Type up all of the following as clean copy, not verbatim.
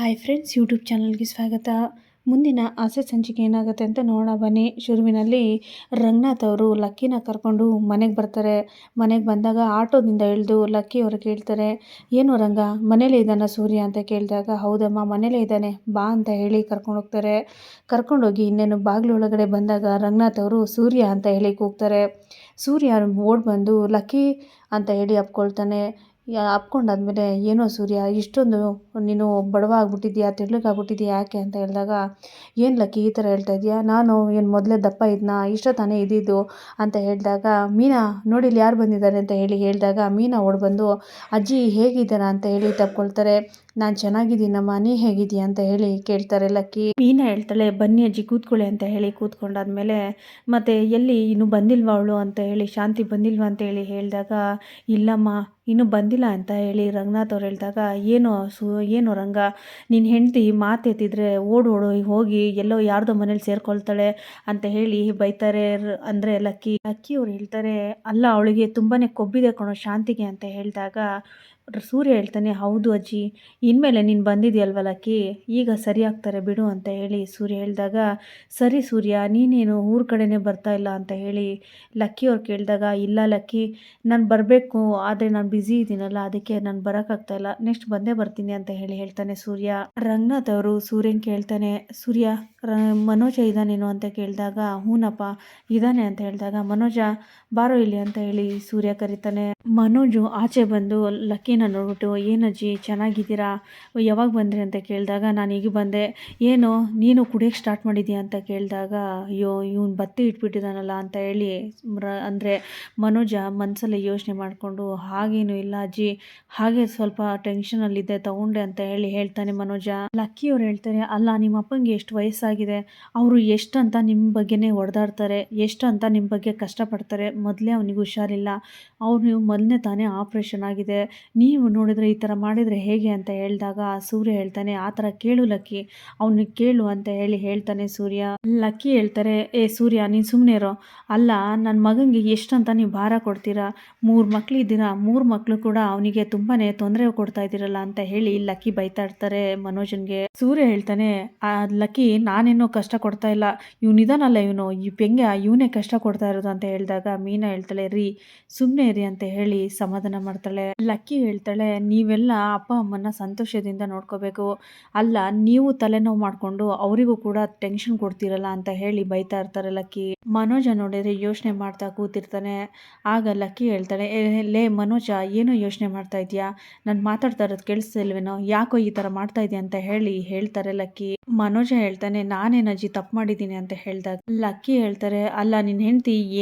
Hi friends, YouTube ಚಾನಲ್ಗೆ ಸ್ವಾಗತ. ಮುಂದಿನ ಆಸೆ ಸಂಚಿಕೆ ಏನಾಗುತ್ತೆ ಅಂತ ನೋಡೋಣ ಬನ್ನಿ. ಶುರುವಿನಲ್ಲಿ ರಂಗನಾಥ್ ಅವರು ಲಕ್ಕಿನ ಕರ್ಕೊಂಡು ಮನೆಗೆ ಬರ್ತಾರೆ. ಮನೆಗೆ ಬಂದಾಗ ಆಟೋದಿಂದ ಇಳಿದು ಲಕ್ಕಿ ಅವರು ಕೇಳ್ತಾರೆ, ಏನು ರಂಗ ಮನೇಲೇ ಇದ್ದಾನ ಸೂರ್ಯ ಅಂತ ಕೇಳಿದಾಗ, ಹೌದಮ್ಮ ಮನೇಲೇ ಇದ್ದಾನೆ ಬಾ ಅಂತ ಹೇಳಿ ಕರ್ಕೊಂಡೋಗ್ತಾರೆ. ಕರ್ಕೊಂಡೋಗಿ ಇನ್ನೇನು ಬಾಗಿಲು ಒಳಗಡೆ ಬಂದಾಗ ರಂಗನಾಥ್ ಅವರು ಸೂರ್ಯ ಅಂತ ಹೇಳಿ ಕೂಗ್ತಾರೆ. ಸೂರ್ಯ ಓಡ್ ಬಂದು ಲಕ್ಕಿ ಅಂತ ಹೇಳಿ ಅಪ್ಕೊಳ್ತಾನೆ. ಅಪ್ಕೊಂಡಾದ್ಮೇಲೆ, ಏನೋ ಸೂರ್ಯ ಇಷ್ಟೊಂದು ನೀನು ಬಡವ ಆಗ್ಬಿಟ್ಟಿದ್ಯಾ, ತೆಳ್ಳಗಾಗ್ಬಿಟ್ಟಿದ್ಯಾ ಯಾಕೆ ಅಂತ ಹೇಳಿದಾಗ, ಏನು ಲಕ್ಕಿ ಈ ಥರ ಹೇಳ್ತಾ ಇದೆಯಾ, ನಾನು ಏನು ಮೊದಲೇ ದಪ್ಪ ಇದ್ನಾ, ಇಷ್ಟ ತಾನೇ ಇದ್ದಿದ್ದು ಅಂತ ಹೇಳಿದಾಗ, ಮೀನಾ ನೋಡಿಲ್ಲಿ ಯಾರು ಬಂದಿದ್ದಾರೆ ಅಂತ ಹೇಳಿದಾಗ ಮೀನಾ ಓಡ್ ಬಂದು ಅಜ್ಜಿ ಹೇಗಿದ್ದಾರಾ ಅಂತ ಹೇಳಿ ತಪ್ಕೊಳ್ತಾರೆ. ನಾನು ಚೆನ್ನಾಗಿದ್ದೀನಮ್ಮ, ನೀ ಹೇಗಿದ್ದೀಯ ಅಂತ ಹೇಳಿ ಕೇಳ್ತಾರೆ ಲಕ್ಕಿ. ಮೀನಾ ಹೇಳ್ತಾಳೆ, ಬನ್ನಿ ಅಜ್ಜಿ ಕೂತ್ಕೊಳ್ಳಿ ಅಂತ ಹೇಳಿ ಕೂತ್ಕೊಂಡಾದ್ಮೇಲೆ, ಮತ್ತೆ ಎಲ್ಲಿ ಇನ್ನೂ ಬಂದಿಲ್ವಾ ಅವಳು ಅಂತ ಹೇಳಿ, ಶಾಂತಿ ಬಂದಿಲ್ವಾ ಅಂತ ಹೇಳಿ ಹೇಳಿದಾಗ, ಇಲ್ಲಮ್ಮ ಇನ್ನೂ ಬಂದಿಲ್ಲ ಅಂತ ಹೇಳಿ ರಂಗನಾಥ್ ಅವ್ರು ಹೇಳಿದಾಗ, ಏನು ರಂಗ ನಿನ್ನ ಹೆಂಡತಿ ಮಾತೆತ್ತಿದ್ರೆ ಓಡೋಡು ಹೋಗಿ ಎಲ್ಲೋ ಯಾರ್ದೋ ಮನೇಲಿ ಸೇರ್ಕೊಳ್ತಾಳೆ ಅಂತ ಹೇಳಿ ಬೈತಾರೆ. ಅಂದರೆ ಲಕ್ಕಿ ಅವ್ರು ಹೇಳ್ತಾರೆ, ಅಲ್ಲ ಅವಳಿಗೆ ತುಂಬಾ ಕೊಬ್ಬಿದೆ ಕಣೋ ಶಾಂತಿಗೆ ಅಂತ ಹೇಳಿದಾಗ ಸೂರ್ಯ ಹೇಳ್ತಾನೆ, ಹೌದು ಅಜ್ಜಿ, ಇನ್ಮೇಲೆ ನೀನು ಬಂದಿದೆಯಲ್ವ ಲಕ್ಕಿ, ಈಗ ಸರಿ ಆಗ್ತಾರೆ ಬಿಡು ಅಂತ ಹೇಳಿ ಸೂರ್ಯ ಹೇಳಿದಾಗ, ಸರಿ ಸೂರ್ಯ ನೀನೇನು ಊರ ಕಡೆನೇ ಬರ್ತಾ ಇಲ್ಲ ಅಂತ ಹೇಳಿ ಲಕ್ಕಿ ಅವ್ರು ಕೇಳಿದಾಗ, ಇಲ್ಲ ಲಕ್ಕಿ ನಾನು ಬರಬೇಕು, ಆದರೆ ನಾನು ಬ್ಯುಸಿ ಇದ್ದೀನಲ್ಲ ಅದಕ್ಕೆ ನಾನು ಬರೋಕ್ಕಾಗ್ತಾಯಿಲ್ಲ, ನೆಕ್ಸ್ಟ್ ಬಂದೇ ಬರ್ತೀನಿ ಅಂತ ಹೇಳಿ ಹೇಳ್ತಾನೆ ಸೂರ್ಯ. ರಂಗನಾಥ್ ಅವರು ಸೂರ್ಯನ ಕೇಳ್ತಾನೆ, ಸೂರ್ಯ ಮನೋಜ ಇದ್ದಾನೇನೋ ಅಂತ ಕೇಳಿದಾಗ, ಹೂನಪ್ಪ ಇದ್ದಾನೆ ಅಂತ ಹೇಳಿದಾಗ, ಮನೋಜ ಬಾರೋ ಇಲ್ಲಿ ಅಂತ ಹೇಳಿ ಸೂರ್ಯ ಕರೀತಾನೆ. ಮನೋಜು ಆಚೆ ಬಂದು ಲಕ್ಕಿನ ನೋಡ್ಬಿಟ್ಟು, ಏನಜ್ಜಿ ಚೆನ್ನಾಗಿದ್ದೀರಾ, ಯಾವಾಗ ಬಂದ್ರಿ ಅಂತ ಕೇಳಿದಾಗ, ನಾನು ಈಗ ಬಂದೆ, ಏನು ನೀನು ಕುಡಿಯೋಕ್ಕೆ ಸ್ಟಾರ್ಟ್ ಮಾಡಿದ್ದೀಯ ಅಂತ ಕೇಳಿದಾಗ, ಅಯ್ಯೋ ಇವನು ಬತ್ತಿ ಇಟ್ಬಿಟ್ಟಿದ್ದಾನಲ್ಲ ಅಂತ ಹೇಳಿ ಅಂದರೆ ಮನೋಜ ಮನಸ್ಸಲ್ಲಿ ಯೋಚನೆ ಮಾಡಿಕೊಂಡು, ಹಾಗೇನು ಇಲ್ಲ ಅಜ್ಜಿ, ಹಾಗೆ ಸ್ವಲ್ಪ ಟೆನ್ಷನಲ್ಲಿದ್ದೆ ತಗೊಂಡೆ ಅಂತ ಹೇಳಿ ಹೇಳ್ತಾನೆ ಮನೋಜ. ಲಕ್ಕಿ ಅವ್ರು ಹೇಳ್ತಾರೆ, ಅಲ್ಲ ನಿಮ್ಮ ಅಪ್ಪಂಗೆ ಎಷ್ಟು ವಯಸ್ಸಾಗಿದೆ, ಅವರು ಎಷ್ಟಂತ ನಿಮ್ಮ ಬಗ್ಗೆನೇ ಹೊಡೆದಾಡ್ತಾರೆ, ಎಷ್ಟಂತ ನಿಮ್ಮ ಬಗ್ಗೆ ಕಷ್ಟಪಡ್ತಾರೆ, ಮೊದಲೇ ಅವನಿಗೆ ಹುಷಾರಿಲ್ಲ, ಅವನು ಮೊದಲನೇ ತಾನೇ ಆಪ್ರೇಷನ್ ಆಗಿದೆ, ನೀವು ನೋಡಿದರೆ ಈ ಥರ ಮಾಡಿದರೆ ಹೇಗೆ ಅಂತ ಹೇಳಿದಾಗ ಸೂರ್ಯ ಹೇಳ್ತಾನೆ, ಆ ಥರ ಕೇಳು ಲಕ್ಕಿ, ಅವನಿಗೆ ಕೇಳು ಅಂತ ಹೇಳಿ ಹೇಳ್ತಾನೆ ಸೂರ್ಯ. ಲಕ್ಕಿ ಹೇಳ್ತಾರೆ, ಏ ಸೂರ್ಯ ನೀನು ಸುಮ್ಮನೆ ಇರೋ, ಅಲ್ಲ ನನ್ನ ಮಗನಿಗೆ ಎಷ್ಟಂತ ನೀವು ಭಾರ ಕೊಡ್ತೀರಾ, 3 ಮಕ್ಳು ಇದ್ದೀರಾ, 3 ಮಕ್ಕಳು ಕೂಡ ಅವನಿಗೆ ತುಂಬಾ ತೊಂದರೆ ಕೊಡ್ತಾ ಇದ್ದೀರಲ್ಲ ಅಂತ ಹೇಳಿ ಲಕ್ಕಿ ಬೈತಾ ಇರ್ತಾರೆ ಮನೋಜನ್ಗೆ. ಸೂರ್ಯ ಹೇಳ್ತಾನೆ, ಆ ಲಕ್ಕಿ ನಾನೇನೋ ಕಷ್ಟ ಕೊಡ್ತಾ ಇಲ್ಲ, ಇವನಿದಾನಲ್ಲ ಇವನು ಈ ಪೆಂಗೆ ಇವನೇ ಕಷ್ಟ ಕೊಡ್ತಾ ಇರೋದು ಅಂತ ಹೇಳಿದಾಗ ಮೀನಾ ಹೇಳ್ತಾಳೆ, ರೀ ಸುಮ್ಮನೆ ಇರಿ ಅಂತ ಹೇಳಿ ಸಮಾಧಾನ ಮಾಡ್ತಾಳೆ. ಲಕ್ಕಿ ಹೇಳ್ತಾಳೆ, ನೀವೆಲ್ಲ ಅಪ್ಪ ಅಮ್ಮನ ಸಂತೋಷದಿಂದ ನೋಡ್ಕೋಬೇಕು, ಅಲ್ಲ ನೀವು ತಲೆನೋವು ಮಾಡಿಕೊಂಡು ಅವರಿಗೂ ಕೂಡ ಟೆನ್ಷನ್ ಕೊಡ್ತೀರಲ್ಲ ಅಂತ ಹೇಳಿ ಬೈತಾ ಇರ್ತಾರೆ ಲಕ್ಕಿ. ಮನೋಜ ನೋಡಿದ್ರೆ ಯೋಚನೆ ಮಾಡ್ತಾ ಕೂತಿರ್ತಾನೆ. ಆಗ ಲಕ್ಕಿ ಹೇಳ್ತಾಳೆ, ಲೇ ಮನೋಜ ಏನೋ ಯೋಚನೆ ಮಾಡ್ತಾ ಇದೆಯಾ, ನಾನು ಮಾತಾಡ್ತಾ ಇರೋದು ಕೇಳಿಸ್ತಿಲ್ವೇನೋ, ಯಾಕೋ ಈ ಥರ ಮಾಡ್ತಾ ಇದೆಯಾ ಅಂತ ಹೇಳಿ ಹೇಳ್ತಾರೆ ಲಕ್ಕಿ. ಮನೋಜ ಹೇಳ್ತಾನೆ, ನಾನೇನಜ್ಜಿ ತಪ್ಪು ಮಾಡಿದ್ದೀನಿ ಅಂತ ಹೇಳಿದಾಗ ಲಕ್ಕಿ ಹೇಳ್ತಾರೆ, ಅಲ್ಲ ನಿನ್ನ ಹೆಂಡತಿ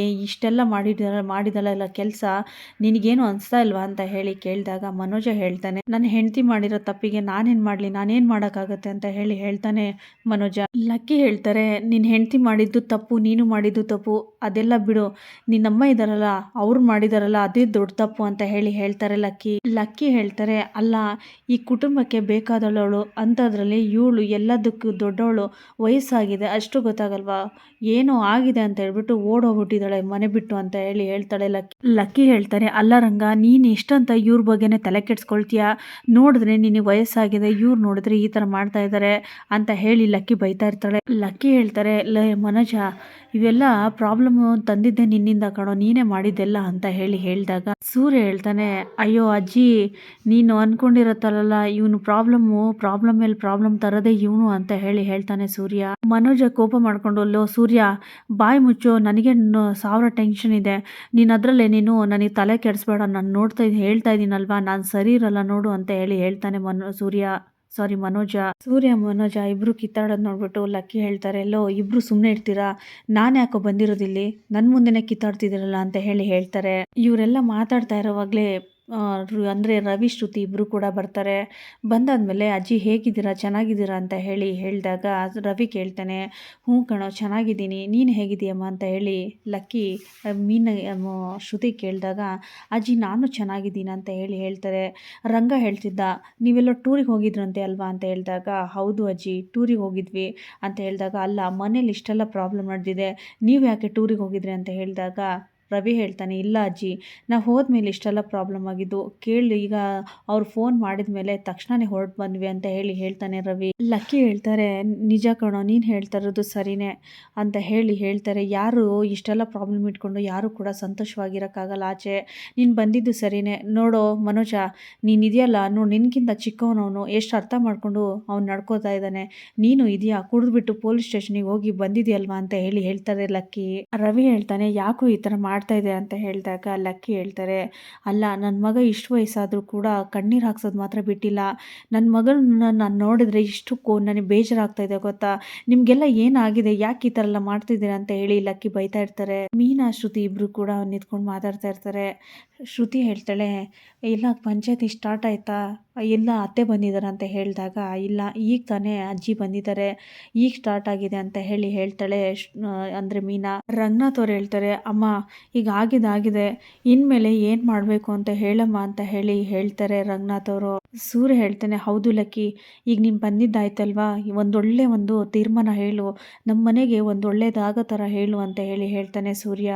ಇಷ್ಟೆಲ್ಲ ಮಾಡಿದಳಲ್ಲ ಕೆಲಸ, ನಿನಗೇನು ಅನಿಸ್ತಾ ಇಲ್ವಾ ಅಂತ ಹೇಳಿ ಕೇಳಿದಾಗ ಮನೋಜ ಹೇಳ್ತಾನೆ, ನನ್ನ ಹೆಂಡತಿ ಮಾಡಿರೋ ತಪ್ಪಿಗೆ ನಾನೇನು ಮಾಡಲಿ, ನಾನೇನು ಮಾಡೋಕ್ಕಾಗತ್ತೆ ಅಂತ ಹೇಳಿ ಹೇಳ್ತಾನೆ ಮನೋಜ. ಲಕ್ಕಿ ಹೇಳ್ತಾರೆ, ನಿನ್ನ ಹೆಂಡತಿ ಮಾಡಿದ್ದು ತಪ್ಪು, ನೀನು ಮಾಡಿದ್ದು ತಪ್ಪು, ಅದೆಲ್ಲ ಬಿಡು, ನಿನ್ನಮ್ಮ ಇದ್ದಾರಲ್ಲ ಅವ್ರು ಮಾಡಿದಾರಲ್ಲ ಅದೇ ದೊಡ್ಡ ತಪ್ಪು ಅಂತ ಹೇಳಿ ಹೇಳ್ತಾರೆ ಲಕ್ಕಿ ಹೇಳ್ತಾರೆ, ಅಲ್ಲ ಈ ಕುಟುಂಬಕ್ಕೆ ಬೇಕಾದವಳು ಅಂಥದ್ರಲ್ಲಿ ಇವಳು ಎಲ್ಲದಕ್ಕೂ ದೊಡ್ಡವಳು, ವಯಸ್ಸಾಗಿದೆ ಅಷ್ಟು ಗೊತ್ತಾಗಲ್ವಾ, ಏನೋ ಆಗಿದೆ ಅಂತ ಹೇಳ್ಬಿಟ್ಟು ಓಡೋಗ್ಬಿಟ್ಟಿದ್ದಾಳೆ ಮನೆ ಬಿಟ್ಟು ಅಂತ ಹೇಳಿ ಹೇಳ್ತಾಳೆ ಲಕ್ಕಿ ಹೇಳ್ತಾರೆ, ಅಲ್ಲ ರಂಗ ನೀನು ಎಷ್ಟಂತ ಇವ್ರ ಬಗ್ಗೆನೇ ತಲೆ ಕೆಡ್ಸ್ಕೊಳ್ತೀಯ, ನೋಡಿದ್ರೆ ನಿನಗೆ ವಯಸ್ಸಾಗಿದೆ, ಇವ್ರು ನೋಡಿದ್ರೆ ಈ ಥರ ಮಾಡ್ತಾ ಇದ್ದಾರೆ ಅಂತ ಹೇಳಿ ಲಕ್ಕಿ ಬೈತಾ ಇರ್ತಾಳೆ. ಲಕ್ಕಿ ಹೇಳ್ತಾರೆ, ಮನೋಜ ಇವೆಲ್ಲ ಪ್ರಾಬ್ಲಮ್ಮು ತಂದಿದ್ದೆ ನಿನ್ನಿಂದ ಕಣೋ, ನೀನೇ ಮಾಡಿದ್ದೆಲ್ಲ ಅಂತ ಹೇಳಿ ಹೇಳಿದಾಗ ಸೂರ್ಯ ಹೇಳ್ತಾನೆ, ಅಯ್ಯೋ ಅಜ್ಜಿ ನೀನು ಅಂದ್ಕೊಂಡಿರತ್ತಲ್ಲ ಇವನು ಪ್ರಾಬ್ಲಮ್ ಮೇಲೆ ಪ್ರಾಬ್ಲಮ್ ತರೋದೇ ಇವನು ಅಂತ ಹೇಳಿ ಹೇಳ್ತಾನೆ ಸೂರ್ಯ. ಮನೋಜ ಕೋಪ ಮಾಡ್ಕೊಂಡು, ಲೋ ಸೂರ್ಯ ಬಾಯಿ ಮುಚ್ಚು, ನನಗೆ 1000 ಟೆನ್ಷನ್ ಇದೆ, ನೀನು ಅದರಲ್ಲೇ ನೀನು ನನಗೆ ತಲೆ ಕೆಡಿಸ್ಬೇಡ, ನಾನು ಹೇಳ್ತಾ ಇದ್ದೀನಲ್ವಾ, ನಾನು ಸರಿ ಇರಲ್ಲ ನೋಡು ಅಂತ ಹೇಳಿ ಹೇಳ್ತಾನೆ ಮನೋಜ. ಮನೋಜ ಇಬ್ರು ಕಿತ್ತಾಡೋದು ನೋಡ್ಬಿಟ್ಟು ಲಕ್ಕಿ ಹೇಳ್ತಾರೆ, ಲೋ ಇಬ್ರು ಸುಮ್ಮನೆ ಇರ್ತೀರಾ, ನಾನು ಯಾಕೋ ಬಂದಿರೋದಿಲ್ಲಿ, ನನ್ನ ಮುಂದೆನೇ ಕಿತ್ತಾಡ್ತಿದ್ದೀರಲ್ಲ ಅಂತ ಹೇಳಿ ಹೇಳ್ತಾರೆ. ಇವರೆಲ್ಲ ಮಾತಾಡ್ತಾ ಇರೋವಾಗಲೇ ಅಂದರೆ ರವಿ ಶ್ರುತಿ ಇಬ್ಬರು ಕೂಡ ಬರ್ತಾರೆ. ಬಂದಾದಮೇಲೆ ಅಜ್ಜಿ ಹೇಗಿದ್ದೀರಾ, ಚೆನ್ನಾಗಿದ್ದೀರಾ ಅಂತ ಹೇಳಿ ಹೇಳಿದಾಗ ರವಿ ಕೇಳ್ತಾನೆ, ಹ್ಞೂ ಕಣೋ ಚೆನ್ನಾಗಿದ್ದೀನಿ, ನೀನು ಹೇಗಿದ್ದೀಯಮ್ಮ ಅಂತ ಹೇಳಿ ಲಕ್ಕಿ ಶ್ರುತಿ ಕೇಳಿದಾಗ, ಅಜ್ಜಿ ನಾನು ಚೆನ್ನಾಗಿದ್ದೀನಿ ಅಂತ ಹೇಳಿ ಹೇಳ್ತಾರೆ. ರಂಗ ಹೇಳ್ತಿದ್ದ, ನೀವೆಲ್ಲೋ ಟೂರಿಗೆ ಹೋಗಿದ್ರಂತೆ ಅಲ್ವಾ ಅಂತ ಹೇಳಿದಾಗ, ಹೌದು ಅಜ್ಜಿ ಟೂರಿಗೆ ಹೋಗಿದ್ವಿ ಅಂತ ಹೇಳಿದಾಗ, ಅಲ್ಲ ಮನೇಲಿ ಇಷ್ಟೆಲ್ಲ ಪ್ರಾಬ್ಲಮ್ ನಡೆದಿದೆ, ನೀವು ಯಾಕೆ ಟೂರಿಗೆ ಹೋಗಿದ್ರಿ ಅಂತ ಹೇಳಿದಾಗ ರವಿ ಹೇಳ್ತಾನೆ, ಇಲ್ಲ ಅಜ್ಜಿ, ನಾವು ಹೋದ್ಮೇಲೆ ಇಷ್ಟೆಲ್ಲ ಪ್ರಾಬ್ಲಮ್ ಆಗಿದ್ದು ಕೇಳಿ, ಈಗ ಅವ್ರು ಫೋನ್ ಮಾಡಿದ ಮೇಲೆ ತಕ್ಷಣನೇ ಹೊರಟು ಬಂದ್ವಿ ಅಂತ ಹೇಳ್ತಾನೆ ರವಿ. ಲಕ್ಕಿ ಹೇಳ್ತಾರೆ, ನಿಜ ಕಣೋ, ನೀನು ಹೇಳ್ತಾ ಇರೋದು ಸರಿನೇ ಅಂತ ಹೇಳ್ತಾರೆ. ಯಾರು ಇಷ್ಟೆಲ್ಲ ಪ್ರಾಬ್ಲಮ್ ಇಟ್ಕೊಂಡು ಯಾರು ಕೂಡ ಸಂತೋಷವಾಗಿರೋಕ್ಕಾಗಲ್ಲ ಆಚೆ. ನೀನು ಬಂದಿದ್ದು ಸರಿನೇ. ನೋಡೋ ಮನೋಜ, ನೀನು ಇದೆಯಲ್ಲ, ನೋಡಿ ನಿನಗಿಂತ ಚಿಕ್ಕವನವನು, ಎಷ್ಟು ಅರ್ಥ ಮಾಡ್ಕೊಂಡು ಅವ್ನು ನಡ್ಕೋತಾ ಇದ್ದಾನೆ. ನೀನು ಇದೆಯಾ, ಕುಡಿದ್ಬಿಟ್ಟು ಪೊಲೀಸ್ ಸ್ಟೇಷನಿಗೆ ಹೋಗಿ ಬಂದಿದೆಯಲ್ವಾ ಅಂತ ಹೇಳ್ತಾರೆ ಲಕ್ಕಿ. ರವಿ ಹೇಳ್ತಾನೆ, ಯಾಕೋ ಈ ಥರ ಮಾಡ್ತಾ ಇದೆ ಅಂತ ಹೇಳಿದಾಗ ಲಕ್ಕಿ ಹೇಳ್ತಾರೆ, ಅಲ್ಲ, ನನ್ನ ಮಗ ಇಷ್ಟು ವಯಸ್ಸಾದರೂ ಕೂಡ ಕಣ್ಣೀರು ಹಾಕ್ಸೋದು ಮಾತ್ರ ಬಿಟ್ಟಿಲ್ಲ. ನನ್ನ ಮಗನ ನಾನು ನೋಡಿದ್ರೆ ಇಷ್ಟಕ್ಕೂ ನನಗೆ ಬೇಜಾರಾಗ್ತಾ ಇದೆ ಗೊತ್ತಾ. ನಿಮಗೆಲ್ಲ ಏನಾಗಿದೆ, ಯಾಕೆ ಈ ಥರ ಎಲ್ಲ ಮಾಡ್ತಿದ್ದೀರಾ ಅಂತ ಲಕ್ಕಿ ಬೈತಾ ಇರ್ತಾರೆ. ಮೀನಾ ಶ್ರುತಿ ಇಬ್ಬರು ಕೂಡ ನಿಂತ್ಕೊಂಡು ಮಾತಾಡ್ತಾ ಇರ್ತಾರೆ. ಶ್ರುತಿ ಹೇಳ್ತಾಳೆ, ಇಲ್ಲ ಪಂಚಾಯತಿ ಸ್ಟಾರ್ಟ್ ಆಯಿತಾ, ಎಲ್ಲ ಅತ್ತೆ ಬಂದಿದ್ದಾರೆ ಅಂತ ಹೇಳಿದಾಗ, ಇಲ್ಲ ಈಗ ತಾನೇ ಅಜ್ಜಿ ಬಂದಿದ್ದಾರೆ, ಈಗ ಸ್ಟಾರ್ಟ್ ಆಗಿದೆ ಅಂತ ಹೇಳ್ತಾಳೆ. ಅಂದರೆ ಮೀನಾ. ರಂಗನಾಥ್ ಅವ್ರು ಹೇಳ್ತಾರೆ, ಅಮ್ಮ ಈಗ ಆಗಿದೆ, ಇನ್ಮೇಲೆ ಏನು ಮಾಡಬೇಕು ಅಂತ ಹೇಳಮ್ಮ ಅಂತ ಹೇಳ್ತಾರೆ ರಂಗನಾಥ್ ಅವರು. ಸೂರ್ಯ ಹೇಳ್ತಾನೆ, ಹೌದು ಲಕ್ಕಿ, ಈಗ ನೀನು ಬಂದಿದ್ದಾಯ್ತಲ್ವಾ, ಒಂದೊಳ್ಳೆ ಒಂದು ತೀರ್ಮಾನ ಹೇಳು, ನಮ್ಮ ಮನೆಗೆ ಒಂದು ಒಳ್ಳೇದಾಗೋ ಥರ ಹೇಳು ಅಂತ ಹೇಳ್ತಾನೆ ಸೂರ್ಯ.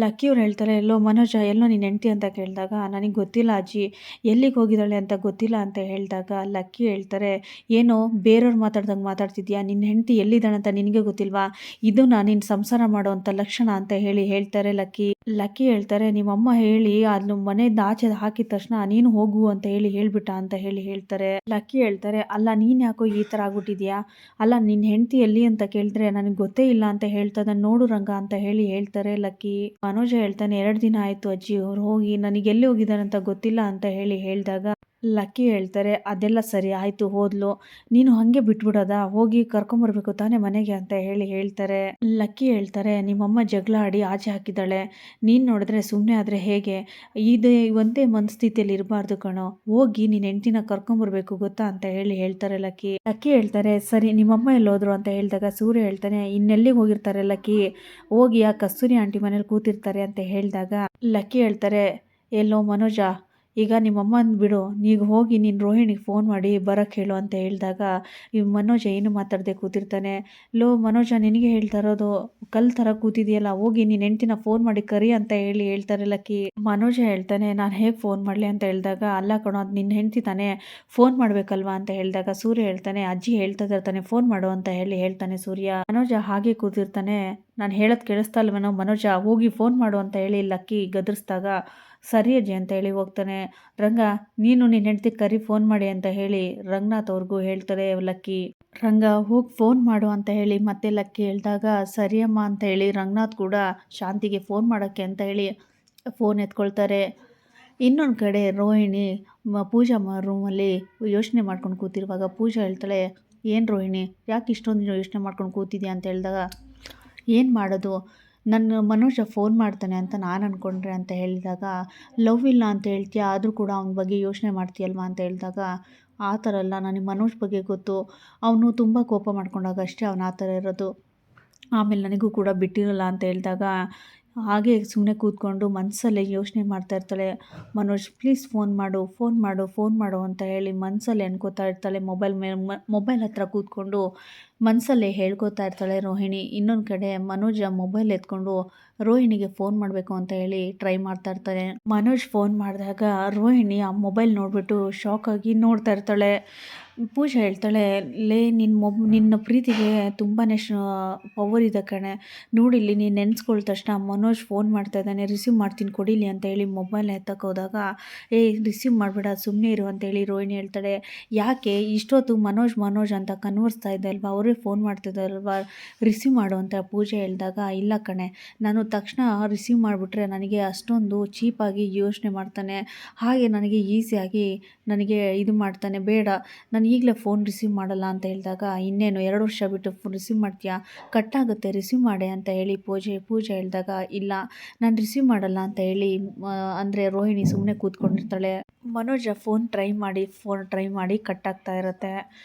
ಲಕ್ಕಿಯವ್ರು ಹೇಳ್ತಾರೆ, ಎಲ್ಲೋ ಮನೋಜ, ಎಲ್ಲೋ ನೀನು ಹೆಂಡ್ತಿ ಅಂತ ಕೇಳಿದಾಗ, ನನಗೆ ಗೊತ್ತಿಲ್ಲ ಅಜ್ಜಿ, ಎಲ್ಲಿಗೆ ಹೋಗಿದ್ದಾಳೆ ಅಂತ ಗೊತ್ತಿಲ್ಲ ಅಂತ ಹೇಳಿದಾಗ ಲಕ್ಕಿ ಹೇಳ್ತಾರೆ, ಏನೋ ಬೇರೆಯವ್ರು ಮಾತಾಡ್ದಂಗೆ ಮಾತಾಡ್ತಿದ್ಯಾ, ನಿನ್ನ ಹೆಂಡ್ತಿ ಎಲ್ಲಿದ್ದಾಳೆ ಅಂತ ನಿನಗೆ ಗೊತ್ತಿಲ್ವಾ, ಇದನ್ನ ನೀನು ಸಂಸಾರ ಮಾಡೋವಂಥ ಲಕ್ಷಣ ಅಂತ ಹೇಳ್ತಾರೆ ಲಕ್ಕಿ. ಲಕ್ಕಿ ಹೇಳ್ತಾರೆ, ನಿಮ್ಮಮ್ಮ ಹೇಳಿ ಅದನ್ನು ಮನೆಯಿಂದ ಆಚೆ ಹಾಕಿದ ತಕ್ಷಣ ನೀನು ಹೋಗು ಅಂತ ಹೇಳ್ಬಿಟ್ಟ ಅಂತ ಹೇಳ್ತಾರೆ. ಲಕ್ಕಿ ಹೇಳ್ತಾರೆ, ಅಲ್ಲ ನೀನು ಯಾಕೋ ಈ ಥರ ಆಗ್ಬಿಟ್ಟಿದ್ಯಾ, ಅಲ್ಲ ನಿನ್ನ ಹೆಂಡ್ತಿ ಎಲ್ಲಿ ಅಂತ ಕೇಳಿದ್ರೆ ನನಗೆ ಗೊತ್ತೇ ಇಲ್ಲ ಅಂತ ಹೇಳ್ತದ, ನೋಡು ರಂಗ ಅಂತ ಹೇಳ್ತಾರೆ ಲಕ್ಕಿ. ಮನೋಜ ಹೇಳ್ತಾನೆ, 2 ದಿನ ಆಯಿತು ಅಜ್ಜಿ ಅವ್ರು ಹೋಗಿ, ನನಗೆ ಎಲ್ಲಿ ಹೋಗಿದ್ದಾರೆ ಅಂತ ಗೊತ್ತಿಲ್ಲ ಅಂತ ಹೇಳಿದಾಗ ಲಕ್ಕಿ ಹೇಳ್ತಾರೆ, ಅದೆಲ್ಲ ಸರಿ ಆಯಿತು, ಹೋದ್ಲು, ನೀನು ಹಾಗೆ ಬಿಟ್ಬಿಡೋದಾ, ಹೋಗಿ ಕರ್ಕೊಂಬರ್ಬೇಕು ತಾನೇ ಮನೆಗೆ ಅಂತ ಹೇಳ್ತಾರೆ. ಲಕ್ಕಿ ಹೇಳ್ತಾರೆ, ನಿಮ್ಮಮ್ಮ ಜಗಳ ಆಡಿ ಆಚೆ ಹಾಕಿದ್ದಾಳೆ, ನೀನು ನೋಡಿದ್ರೆ ಸುಮ್ಮನೆ ಆದರೆ ಹೇಗೆ, ಇದು ಒಂದೇ ಮನಸ್ಥಿತಿಯಲ್ಲಿ ಇರಬಾರ್ದು ಕಣೋ, ಹೋಗಿ ನೀನು ಹೆಂಡ್ತಿನ ಕರ್ಕೊಂಬರ್ಬೇಕು ಗೊತ್ತಾ ಅಂತ ಹೇಳ್ತಾರೆ ಲಕ್ಕಿ. ಲಕ್ಕಿ ಹೇಳ್ತಾರೆ, ಸರಿ ನಿಮ್ಮಮ್ಮ ಎಲ್ಲೋದ್ರು ಅಂತ ಹೇಳಿದಾಗ ಸೂರ್ಯ ಹೇಳ್ತಾನೆ, ಇನ್ನೆಲ್ಲಿಗೆ ಹೋಗಿರ್ತಾರೆ ಲಕ್ಕಿ, ಹೋಗಿ ಆ ಕಸ್ತೂರಿ ಆಂಟಿ ಮನೇಲಿ ಕೂತಿರ್ತಾರೆ ಅಂತ ಹೇಳಿದಾಗ ಲಕ್ಕಿ ಹೇಳ್ತಾರೆ, ಎಲ್ಲೋ ಮನೋಜ, ಈಗ ನಿಮ್ಮಮ್ಮನ ಬಿಡು, ನೀಗ ಹೋಗಿ ನೀನು ರೋಹಿಣಿಗೆ ಫೋನ್ ಮಾಡಿ ಬರೋಕ್ಕೆ ಹೇಳು ಅಂತ ಹೇಳಿದಾಗ ಈ ಮನೋಜ ಏನು ಮಾತಾಡದೆ ಕೂತಿರ್ತಾನೆ. ಲೋ ಮನೋಜ, ನಿನಗೆ ಹೇಳ್ತಾ ಇರೋದು, ಕಲ್ ಥರ ಕೂತಿದೆಯಲ್ಲ, ಹೋಗಿ ನೀನು ಹೆಂಡ್ತಿನ ಫೋನ್ ಮಾಡಿ ಕರಿ ಅಂತ ಹೇಳ್ತಾರೆ ಲಕ್ಕಿ. ಮನೋಜ ಹೇಳ್ತಾನೆ, ನಾನು ಹೇಗೆ ಫೋನ್ ಮಾಡಲಿ ಅಂತ ಹೇಳಿದಾಗ, ಅಲ್ಲ ಕಣೋ, ಅದು ನಿನ್ನ ಹೆಂಡ್ತಿ ತಾನೇ, ಫೋನ್ ಮಾಡಬೇಕಲ್ವಾ ಅಂತ ಹೇಳಿದಾಗ ಸೂರ್ಯ ಹೇಳ್ತಾನೆ, ಅಜ್ಜಿ ಹೇಳ್ತಾ ಇರ್ತಾನೆ ಫೋನ್ ಮಾಡು ಅಂತ ಹೇಳ್ತಾನೆ ಸೂರ್ಯ. ಮನೋಜ ಹಾಗೆ ಕೂತಿರ್ತಾನೆ, ನಾನು ಹೇಳೋದು ಕೇಳಿಸ್ತಾ ಇಲ್ವನೋ ಮನೋಜ, ಹೋಗಿ ಫೋನ್ ಮಾಡು ಅಂತ ಲಕ್ಕಿ ಗದರಿಸಿದಾಗ, ಸರಿ ಅಜ್ಜಿ ಅಂತ ಹೋಗ್ತಾನೆ. ರಂಗ, ನೀನು ನಿನ್ನ ಹೆಂಡ್ತಿ ಕರಿ ಫೋನ್ ಮಾಡಿ ಅಂತ ರಂಗನಾಥ್ ಅವ್ರಿಗೂ ಹೇಳ್ತಾರೆ ಲಕ್ಕಿ. ರಂಗ, ಹೋಗಿ ಫೋನ್ ಮಾಡು ಅಂತ ಮತ್ತೆ ಲಕ್ಕಿ ಹೇಳಿದಾಗ, ಸರಿಯಮ್ಮ ಅಂತ ರಂಗನಾಥ್ ಕೂಡ ಶಾಂತಿಗೆ ಫೋನ್ ಮಾಡೋಕ್ಕೆ ಅಂತ ಫೋನ್ ಎತ್ಕೊಳ್ತಾರೆ. ಇನ್ನೊಂದು ಕಡೆ ರೋಹಿಣಿ ಪೂಜಾ ರೂಮಲ್ಲಿ ಯೋಚನೆ ಮಾಡ್ಕೊಂಡು ಕೂತಿರುವಾಗ ಪೂಜಾ ಹೇಳ್ತಾಳೆ, ಏನು ರೋಹಿಣಿ, ಯಾಕೆ ಇಷ್ಟೊಂದು ಯೋಚನೆ ಮಾಡ್ಕೊಂಡು ಕೂತಿದ್ಯಾ ಅಂತ ಹೇಳಿದಾಗ, ಏನು ಮಾಡೋದು, ನನ್ನ ಮನೋಜ ಫೋನ್ ಮಾಡ್ತಾನೆ ಅಂತ ನಾನು ಅಂದ್ಕೊಂಡ್ರೆ ಅಂತ ಹೇಳಿದಾಗ, ಲವ್ ಇಲ್ಲ ಅಂತ ಹೇಳ್ತೀಯ, ಆದರೂ ಕೂಡ ಅವನ ಬಗ್ಗೆ ಯೋಚನೆ ಮಾಡ್ತೀಯಲ್ವಾ ಅಂತ ಹೇಳಿದಾಗ, ಆ ಥರ ಅಲ್ಲ, ನನಗೆ ಮನೋಜ್ ಬಗ್ಗೆ ಗೊತ್ತು, ಅವನು ತುಂಬ ಕೋಪ ಮಾಡ್ಕೊಂಡಾಗ ಅಷ್ಟೇ ಅವನು ಆ ಥರ ಇರೋದು, ಆಮೇಲೆ ನನಗೂ ಕೂಡ ಬಿಟ್ಟಿರಲ್ಲ ಅಂತ ಹೇಳಿದಾಗ ಹಾಗೆ ಸುಮ್ಮನೆ ಕೂತ್ಕೊಂಡು ಮನಸ್ಸಲ್ಲೇ ಯೋಚನೆ ಮಾಡ್ತಾ ಇರ್ತಾಳೆ. ಮನೋಜ್ ಪ್ಲೀಸ್ ಫೋನ್ ಮಾಡು, ಫೋನ್ ಮಾಡು, ಫೋನ್ ಮಾಡು ಅಂತ ಮನಸ್ಸಲ್ಲಿ ಅನ್ಕೋತಾ ಇರ್ತಾಳೆ. ಮೊಬೈಲ್ ಹತ್ರ ಕೂತ್ಕೊಂಡು ಮನಸ್ಸಲ್ಲೇ ಹೇಳ್ಕೊತಾ ಇರ್ತಾಳೆ ರೋಹಿಣಿ. ಇನ್ನೊಂದು ಕಡೆ ಮನೋಜ್ ಮೊಬೈಲ್ ಎತ್ಕೊಂಡು ರೋಹಿಣಿಗೆ ಫೋನ್ ಮಾಡಬೇಕು ಅಂತ ಟ್ರೈ ಮಾಡ್ತಾ ಇರ್ತಾನೆ. ಮನೋಜ್ ಫೋನ್ ಮಾಡಿದಾಗ ರೋಹಿಣಿ ಆ ಮೊಬೈಲ್ ನೋಡಿಬಿಟ್ಟು ಶಾಕ್ ಆಗಿ ನೋಡ್ತಾ ಇರ್ತಾಳೆ. ಪೂಜಾ ಹೇಳ್ತಾಳೆ, ಲೇ ನಿನ್ನ ಪ್ರೀತಿಗೆ ತುಂಬಾ ಪವರ್ ಇದೆ ಕಣೆ, ನೋಡಿಲ್ಲಿ ನೀನು ನೆನೆಸ್ಕೊಳ್ದ ತಕ್ಷಣ ಮನೋಜ್ ಫೋನ್ ಮಾಡ್ತಾ ಇದ್ದಾನೆ, ರಿಸೀವ್ ಮಾಡ್ತೀನಿ ಕೊಡಿಲಿ ಅಂತ ಮೊಬೈಲ್ ಎತ್ತಕ್ಕೆ ಹೋದಾಗ, ರಿಸೀವ್ ಮಾಡಬೇಡ ಸುಮ್ಮನೆ ಇರು ಅಂತೇಳಿ ರೋಹಿಣಿ ಹೇಳ್ತಾಳೆ. ಯಾಕೆ ಇಷ್ಟೊತ್ತು ಮನೋಜ್ ಅಂತ ಕನ್ವರ್ಸ್ತಾ ಇದ್ದೆ ಅಲ್ವಾ, ಅವರೇ ಫೋನ್ ಮಾಡ್ತಿದ್ದಾರಲ್ವಾ, ರಿಸೀವ್ ಮಾಡು ಅಂತ ಪೂಜೆ ಹೇಳಿದಾಗ, ಇಲ್ಲ ಕಣೆ, ನಾನು ತಕ್ಷಣ ರಿಸೀವ್ ಮಾಡಿಬಿಟ್ರೆ ನನಗೆ ಅಷ್ಟೊಂದು ಚೀಪಾಗಿ ಯೋಚನೆ ಮಾಡ್ತಾನೆ, ಹಾಗೆ ನನಗೆ ಈಸಿಯಾಗಿ ನನಗೆ ಇದು ಮಾಡ್ತಾನೆ, ಬೇಡ ನಾನು ಈಗಲೇ ಫೋನ್ ರಿಸೀವ್ ಮಾಡಲ್ಲ ಅಂತ ಹೇಳಿದಾಗ, ಇನ್ನೇನು 2 ವರ್ಷ ಬಿಟ್ಟು ರಿಸೀವ್ ಮಾಡ್ತೀಯಾ, ಕಟ್ಟಾಗುತ್ತೆ, ರಿಸೀವ್ ಮಾಡೆ ಅಂತ ಪೂಜೆ ಹೇಳಿದಾಗ, ಇಲ್ಲ ನಾನು ರಿಸೀವ್ ಮಾಡಲ್ಲ ಅಂತ ಅಂದರೆ ರೋಹಿಣಿ ಸುಮ್ಮನೆ ಕೂತ್ಕೊಂಡಿರ್ತಾಳೆ. ಮನೋಜ ಫೋನ್ ಟ್ರೈ ಮಾಡಿ ಕಟ್ಟಾಗ್ತಾ ಇರುತ್ತೆ.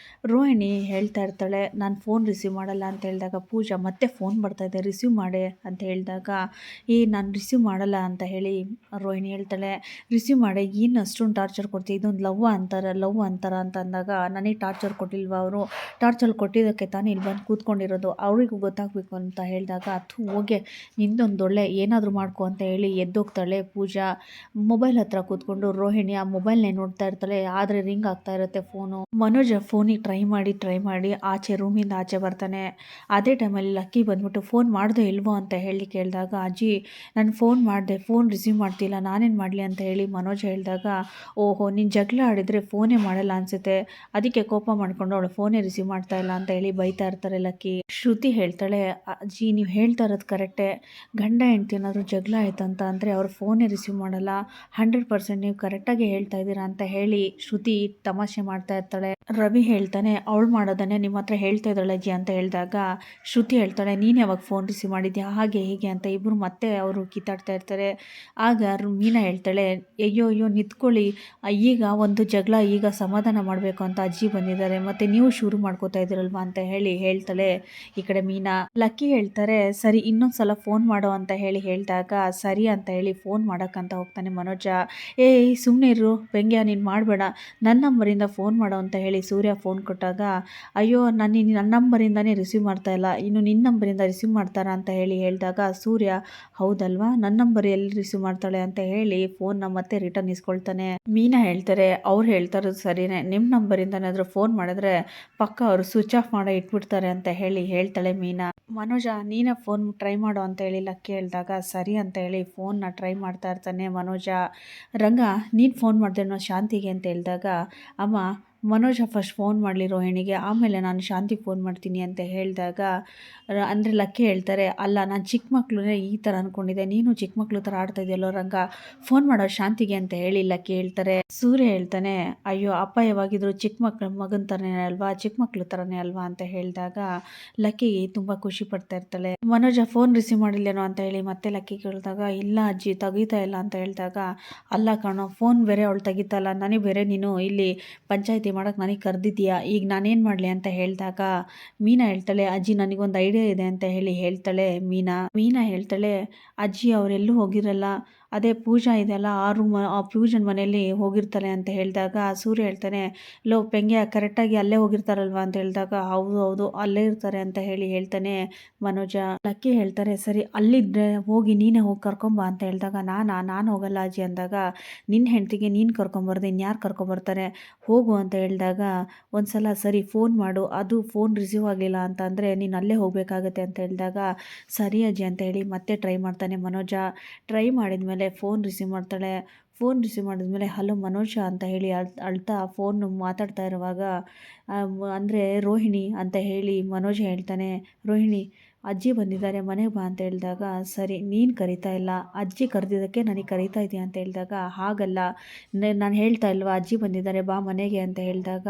ರೋಹಿಣಿ ಹೇಳ್ತಾ ಇರ್ತಾಳೆ, ನಾನು ನಾನು ಫೋನ್ ರಿಸೀವ್ ಮಾಡಲ್ಲ ಅಂತ ಹೇಳಿದಾಗ ಪೂಜಾ ಮತ್ತೆ ಫೋನ್ ಬರ್ತಾಯಿದೆ ರಿಸೀವ್ ಮಾಡೆ ಅಂತ ಹೇಳಿದಾಗ ನಾನು ರಿಸೀವ್ ಮಾಡಲ್ಲ ಅಂತ ಹೇಳಿ ರೋಹಿಣಿ ಹೇಳ್ತಾಳೆ. ರಿಸೀವ್ ಮಾಡೆ ಏನು ಅಷ್ಟೊಂದು ಟಾರ್ಚರ್ ಕೊಡ್ತೀವಿ, ಇದೊಂದು ಲವ್ ಅಂತಾರ ಅಂತ ಅಂದಾಗ ನನಗೆ ಟಾರ್ಚರ್ ಕೊಟ್ಟಿಲ್ವ ಅವರು, ಟಾರ್ಚರ್ ಕೊಟ್ಟಿದ್ದಕ್ಕೆ ತಾನೇ ಇಲ್ಲಿ ಬಂದು ಕೂತ್ಕೊಂಡಿರೋದು, ಅವರಿಗೂ ಗೊತ್ತಾಗಬೇಕು ಅಂತ ಹೇಳಿದಾಗ ಹೋಗೆ ನಿಂದೊಂದೊಳ್ಳೆ ಏನಾದರೂ ಮಾಡ್ಕೊ ಅಂತ ಹೇಳಿ ಎದ್ದೋಗ್ತಾಳೆ ಪೂಜಾ. ಮೊಬೈಲ್ ಹತ್ರ ಕೂತ್ಕೊಂಡು ರೋಹಿಣಿ ಆ ಮೊಬೈಲ್ನೇ ನೋಡ್ತಾ ಇರ್ತಾಳೆ. ಆದರೆ ರಿಂಗ್ ಆಗ್ತಾ ಇರುತ್ತೆ ಫೋನು. ಮನೋಜ ಫೋನಿಗೆ ಟ್ರೈ ಮಾಡಿ ರೂಮಿಂದ ಆಚೆ ಬರ್ತಾನೆ. ಅದೇ ಟೈಮಲ್ಲಿ ಲಕ್ಕಿ ಬಂದ್ಬಿಟ್ಟು ಫೋನ್ ಮಾಡಿದೆ ಇಲ್ವೋ ಅಂತ ಹೇಳಿ ಕೇಳಿದಾಗ ಅಜ್ಜಿ ನಾನು ಫೋನ್ ಮಾಡಿದೆ, ಫೋನ್ ರಿಸೀವ್ ಮಾಡ್ತಿಲ್ಲ, ನಾನೇನು ಮಾಡಲಿ ಅಂತ ಹೇಳಿ ಮನೋಜ ಹೇಳಿದಾಗ ಓಹೋ ನೀನು ಜಗಳ ಆಡಿದರೆ ಫೋನೇ ಮಾಡಲ್ಲ ಅನಿಸುತ್ತೆ, ಅದಕ್ಕೆ ಕೋಪ ಮಾಡಿಕೊಂಡು ಅವಳು ಫೋನೇ ರಿಸೀವ್ ಮಾಡ್ತಾ ಇಲ್ಲ ಅಂತ ಹೇಳಿ ಬೈತಾ ಇರ್ತಾರೆ ಲಕ್ಕಿ. ಶ್ರುತಿ ಹೇಳ್ತಾಳೆ ಅಜ್ಜಿ ನೀವು ಹೇಳ್ತಾ ಇರೋದು ಕರೆಕ್ಟೇ, ಗಂಡ ಹೆಂಡ್ತಿ ಏನಾದರೂ ಜಗಳ ಆಯ್ತಂತ ಅಂದರೆ ಅವ್ರು ಫೋನೇ ರಿಸೀವ್ ಮಾಡಲ್ಲ, 100% ನೀವು ಕರೆಕ್ಟಾಗಿ ಹೇಳ್ತಾ ಇದ್ದೀರಾ ಅಂತ ಹೇಳಿ ಶ್ರುತಿ ತಮಾಷೆ ಮಾಡ್ತಾ ಇರ್ತಾಳೆ. ರವಿ ಹೇಳ್ತಾನೆ ಅವಳು ಮಾಡೋದನ್ನೇ ನಿಮ್ಮ ಹತ್ರ ಹೇಳ್ತಾ ಇದ್ದಾಳೆ ಅಜ್ಜಿ ಅಂತ ಹೇಳಿದಾಗ ಶ್ರುತಿ ಹೇಳ್ತಾಳೆ ನೀನು ಯಾವಾಗ ಫೋನ್ ರಿಸೀವ್ ಮಾಡಿದ್ಯಾ ಹಾಗೆ ಹೀಗೆ ಅಂತ ಇಬ್ಬರು ಮತ್ತೆ ಅವರು ಕಿತ್ತಾಡ್ತಾ ಇರ್ತಾರೆ. ಆಗ ಮೀನಾ ಹೇಳ್ತಾಳೆ ಅಯ್ಯೋ ನಿಂತ್ಕೊಳ್ಳಿ, ಈಗ ಒಂದು ಜಗಳ ಈಗ ಸಮಾಧಾನ ಮಾಡಬೇಕು ಅಂತ ಅಜ್ಜಿ ಬಂದಿದ್ದಾರೆ, ಮತ್ತು ನೀವು ಶುರು ಮಾಡ್ಕೋತಾ ಇದ್ದೀರಲ್ವಾ ಅಂತ ಹೇಳಿ ಹೇಳ್ತಾಳೆ ಈ ಕಡೆ ಮೀನಾ. ಲಕ್ಕಿ ಹೇಳ್ತಾರೆ ಸರಿ ಇನ್ನೊಂದು ಸಲ ಫೋನ್ ಮಾಡೋ ಅಂತ ಹೇಳಿ ಹೇಳಿದಾಗ ಸರಿ ಅಂತ ಹೇಳಿ ಫೋನ್ ಮಾಡೋಕ್ಕಂತ ಹೋಗ್ತಾನೆ ಮನೋಜ. ಸುಮ್ಮನೆ ಇರು ವ್ಯಂಗ್ಯ ನೀನು ಮಾಡಬೇಡ, ನನ್ನ ನಂಬರಿಂದ ಫೋನ್ ಮಾಡೋ ಅಂತ ಹೇಳಿ ಸೂರ್ಯ ಫೋನ್ ಕೊಟ್ಟಾಗ ಅಯ್ಯೋ ನನ್ನ ನಂಬರಿಂದನೇ ರಿಸೀವ್ ಮಾಡ್ತಾ ಇಲ್ಲ, ಇನ್ನು ನಿನ್ನ ನಂಬರಿಂದ ರಿಸೀವ್ ಮಾಡ್ತಾರಾ ಅಂತ ಹೇಳಿ ಹೇಳಿದಾಗ ಸೂರ್ಯ ಹೌದಲ್ವಾ ನನ್ನ ನಂಬರ್ ಎಲ್ಲಿ ರಿಸೀವ್ ಮಾಡ್ತಾಳೆ ಅಂತ ಹೇಳಿ ಫೋನ್ನ ಮತ್ತೆ ರಿಟರ್ನ್ ಇಸ್ಕೊಳ್ತಾನೆ. ಮೀನಾ ಹೇಳ್ತಾರೆ ಅವ್ರು ಹೇಳ್ತಾರೋದು ಸರಿನೇ, ನಿಮ್ಮ ನಂಬರಿಂದನಾದರೂ ಫೋನ್ ಮಾಡಿದ್ರೆ ಪಕ್ಕ ಅವರು ಸ್ವಿಚ್ ಆಫ್ ಮಾಡೋ ಇಟ್ಬಿಡ್ತಾರೆ ಅಂತ ಹೇಳಿ ಹೇಳ್ತಾಳೆ ಮೀನಾ. ಮನೋಜ ನೀನೇ ಫೋನ್ ಟ್ರೈ ಮಾಡೋ ಅಂತ ಹೇಳಿ ಲಕ್ಕಿ ಹೇಳಿದಾಗ ಸರಿ ಅಂತ ಹೇಳಿ ಫೋನ್ನ ಟ್ರೈ ಮಾಡ್ತಾ ಇರ್ತಾನೆ ಮನೋಜ. ರಂಗ ನೀನು ಫೋನ್ ಮಾಡಿದೆ ಶಾಂತಿಗೆ ಅಂತ ಹೇಳಿದಾಗ ಅಮ್ಮ ಮನೋಜ ಫಸ್ಟ್ ಫೋನ್ ಮಾಡಲಿ ರೋಹಿಣಿಗೆ, ಆಮೇಲೆ ನಾನು ಶಾಂತಿಗೆ ಫೋನ್ ಮಾಡ್ತೀನಿ ಅಂತ ಹೇಳಿದಾಗ ಅಂದರೆ ಲಕ್ಕಿ ಹೇಳ್ತಾರೆ ಅಲ್ಲ ನಾನು ಚಿಕ್ಕ ಮಕ್ಕಳನ್ನೇ ಈ ಥರ ಅಂದ್ಕೊಂಡಿದ್ದೆ, ನೀನು ಚಿಕ್ಕ ಮಕ್ಕಳು ಥರ ಆಡ್ತಾ ಇದೆಯಲ್ಲೋ ರಂಗ, ಫೋನ್ ಮಾಡೋ ಶಾಂತಿಗೆ ಅಂತ ಹೇಳಿ ಲಕ್ಕಿ ಹೇಳ್ತಾರೆ. ಸೂರ್ಯ ಹೇಳ್ತಾನೆ ಅಯ್ಯೋ ಅಪ್ಪ ಯಾವಾಗಿದ್ರು ಚಿಕ್ಕ ಮಗನ ಥರನೇ ಅಲ್ವಾ, ಚಿಕ್ಕ ಮಕ್ಕಳು ಥರನೇ ಅಲ್ವಾ ಅಂತ ಹೇಳಿದಾಗ ಲಕ್ಕಿ ತುಂಬ ಖುಷಿ ಪಡ್ತಾ ಇರ್ತಾಳೆ. ಮನೋಜ ಫೋನ್ ರಿಸೀವ್ ಮಾಡಿಲ್ಲೇನೋ ಅಂತ ಹೇಳಿ ಮತ್ತೆ ಲಕ್ಕಿ ಕೇಳಿದಾಗ ಇಲ್ಲ ಅಜ್ಜಿ ತೆಗಿತಾ ಇಲ್ಲ ಅಂತ ಹೇಳಿದಾಗ ಅಲ್ಲ ಕಣೋ ಫೋನ್ ಬೇರೆ ಅವಳು ತೆಗಿತಲ್ಲ, ನನಗೆ ಬೇರೆ ನೀನು ಇಲ್ಲಿ ಪಂಚಾಯಿತಿ ಮಾಡೋಕ್ಕೆ ನನಗೆ ಕರೆದಿದ್ದೀಯಾ, ಈಗ ನಾನೇನು ಮಾಡಲಿ ಅಂತ ಹೇಳಿದಾಗ ಮೀನಾ ಹೇಳ್ತಾಳೆ ಅಜ್ಜಿ ನನಗೊಂದು ಐಡಿಯಾ ಇದೆ ಅಂತ ಹೇಳಿ ಹೇಳ್ತಾಳೆ ಮೀನಾ ಹೇಳ್ತಾಳೆ ಅಜ್ಜಿ ಅವರೆಲ್ಲೂ ಹೋಗಿರಲ್ಲ, ಅದೇ ಪೂಜಾ ಇದೆಯಲ್ಲ ಆ ಪೂಜನ ಮನೆಯಲ್ಲಿ ಹೋಗಿರ್ತಾಳೆ ಅಂತ ಹೇಳಿದಾಗ ಸೂರ್ಯ ಹೇಳ್ತಾನೆ ಲೋ ಪೆಂಗ್ಯ ಕರೆಕ್ಟಾಗಿ ಅಲ್ಲೇ ಹೋಗಿರ್ತಾರಲ್ವ ಅಂತ ಹೇಳಿದಾಗ ಹೌದು ಅಲ್ಲೇ ಇರ್ತಾರೆ ಅಂತ ಹೇಳಿ ಹೇಳ್ತಾನೆ ಮನೋಜ. ಲಕ್ಕಿ ಹೇಳ್ತಾರೆ ಸರಿ ಅಲ್ಲಿದ್ದರೆ ಹೋಗಿ ನೀನೇ ಹೋಗಿ ಕರ್ಕೊಂಬ ಅಂತ ಹೇಳಿದಾಗ ನಾನು ಹೋಗಲ್ಲ ಅಜ್ಜಿ ಅಂದಾಗ ನಿನ್ನ ಹೆಂಡ್ತಿಗೆ ನೀನು ಕರ್ಕೊಂಬರ್ದೆ ಇನ್ಯಾರು ಕರ್ಕೊಂಬರ್ತಾರೆ ಹೋಗು ಅಂತ ಹೇಳಿದಾಗ ಒಂದು ಸಲ ಸರಿ ಫೋನ್ ಮಾಡು, ಅದು ಫೋನ್ ರಿಸೀವ್ ಆಗಲಿಲ್ಲ ಅಂತ ಅಂದರೆ ನೀನು ಅಲ್ಲೇ ಹೋಗಬೇಕಾಗತ್ತೆ ಅಂತ ಹೇಳಿದಾಗ ಸರಿ ಅಜ್ಜಿ ಅಂತ ಹೇಳಿ ಮತ್ತೆ ಟ್ರೈ ಮಾಡ್ತಾನೆ ಮನೋಜ. ಟ್ರೈ ಮಾಡಿದ್ಮೇಲೆ ಫೋನ್ ರಿಸೀವ್ ಮಾಡ್ತಾಳೆ. ಫೋನ್ ರಿಸೀವ್ ಮಾಡಿದ್ಮೇಲೆ ಹಲೋ ಮನೋಜ ಅಂತ ಹೇಳಿ ಅಳ್ತಾ ಫೋನ್ ಮಾತಾಡ್ತಾ ಇರುವಾಗ ಅಂದರೆ ರೋಹಿಣಿ ಅಂತ ಹೇಳಿ ಮನೋಜ ಹೇಳ್ತಾನೆ ರೋಹಿಣಿ ಅಜ್ಜಿ ಬಂದಿದ್ದಾರೆ ಮನೆಗೆ ಬಾ ಅಂತ ಹೇಳಿದಾಗ ಸರಿ ನೀನು ಕರಿತಾ ಇಲ್ಲ ಅಜ್ಜಿ ಕರೆದಿದ್ದಕ್ಕೆ ನನಗೆ ಕರಿತಾ ಇದೆಯಾ ಅಂತ ಹೇಳಿದಾಗ ಹಾಗಲ್ಲ ನಾನು ಹೇಳ್ತಾ ಇಲ್ವಾ ಅಜ್ಜಿ ಬಂದಿದ್ದಾರೆ ಬಾ ಮನೆಗೆ ಅಂತ ಹೇಳಿದಾಗ